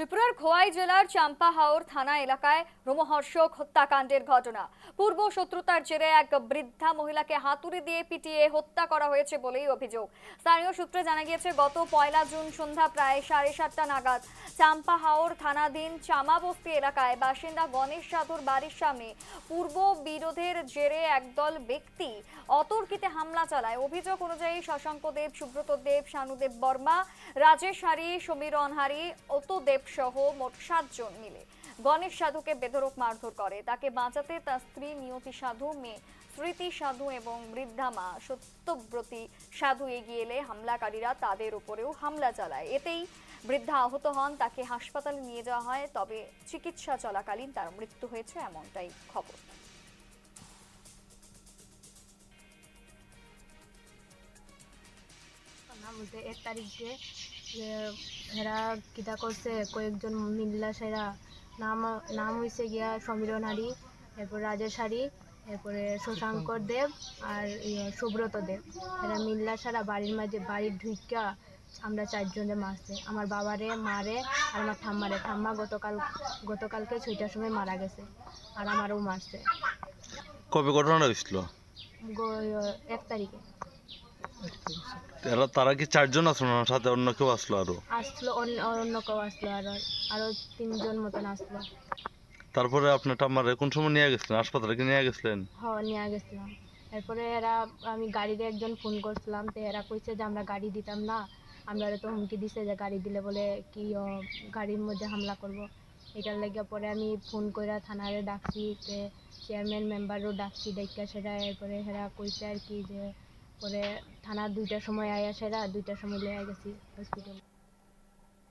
ত্রিপুরার খোয়াই জেলার চাম্পাহাওর থানা এলাকায় রোমহর্ষক হত্যাকাণ্ডের ঘটনা। পূর্ব শত্রুতার জেরে এক বৃদ্ধা মহিলাকে হাতুড়ি দিয়ে পিটিয়ে হত্যা করা হয়েছে বলেই অভিযোগ। স্থানীয় সূত্রে জানা গিয়েছে, গত 1 জুন সন্ধ্যা প্রায় 7:30টা নাগাদ চাম্পাহাওর থানাধীন চামাবস্তি এলাকায় বাসিন্দা গণেশ সাধুর বাড়ির সামনে পূর্ব বিরোধের জেরে একদল ব্যক্তি অতর্কিতে হামলা চালায়। অভিযোগ অনুযায়ী শশাঙ্ক দেব, সুব্রত দেব, শানুদেব বর্মা, রাজেশ হারি, সমীরণ হারি, অত দেব সহ মোট 7 জন মিলে গণেশ সাধুকে বেধড়ক মারধর করে। তাকে বাঁচাতে তার স্ত্রী নিয়তি সাধু, মেয়ে স্মৃতি সাধু এবং বৃদ্ধা মা সত্যব্রতী সাধু এগিয়ে এলে হামলাকারীরা তাদের উপরেও হামলা চালায়। এতেই বৃদ্ধা আহত হন। তাকে হাসপাতালে নিয়ে যাওয়া হয়, তবে চিকিৎসা চলাকালীন তার মৃত্যু হয়েছে, এমনটাই খবর। বলতে 1 তারিখে এরা কিতা করছে, কয়েকজন মিল্লা সেরা নাম হয়েছে গিয়া সমীরণ হারি, এরপর রাজেশ হারি, এরপরে শশাঙ্কর দেব আর সুব্রত দেব। এরা মিল্লা সারা বাড়ির মাঝে বাড়ির ঢুইকা আমরা 4 জনে মারছে। আমার বাবারে, মারে আর আমার ঠাম্মা গতকালকে 6টার সময় মারা গেছে। আর আমারও মারছে। কবে ঘটনাটা হয়েছিল? 1 তারিখে তারা কি 4 জন আসলো, না সাথে অন্য কেউ আসলো? আসলো, অন্য কেউ আসলো, আরো 3 জন মতন আসলো। তারপরে আপনার টাম্মারে কোন সময় নিয়ে গেছিলেন? হাসপাতালে কি নিয়ে গেছিলেন? নিয়ে গেছিলাম। এরপরে আমি গাড়িতে একজন ফোন করছিলাম, তো এরা কইছে যে আমরা গাড়ি দিতাম না। আমরা তো হুমকি দিছে যে গাড়ি দিলে বলে কি গাড়ির মধ্যে হামলা করব। এটার লেগে পরে আমি ফোন করে থানারে ডাকছি, চেয়ারম্যান মেম্বারও ডাকছি, ডাইকা সেরা। এরপরে এরা কইছে আর কি যে পরে থানা 2টার সময় আয়া সেরা 2টার সময় লয়ে গেছি হসপিটালে।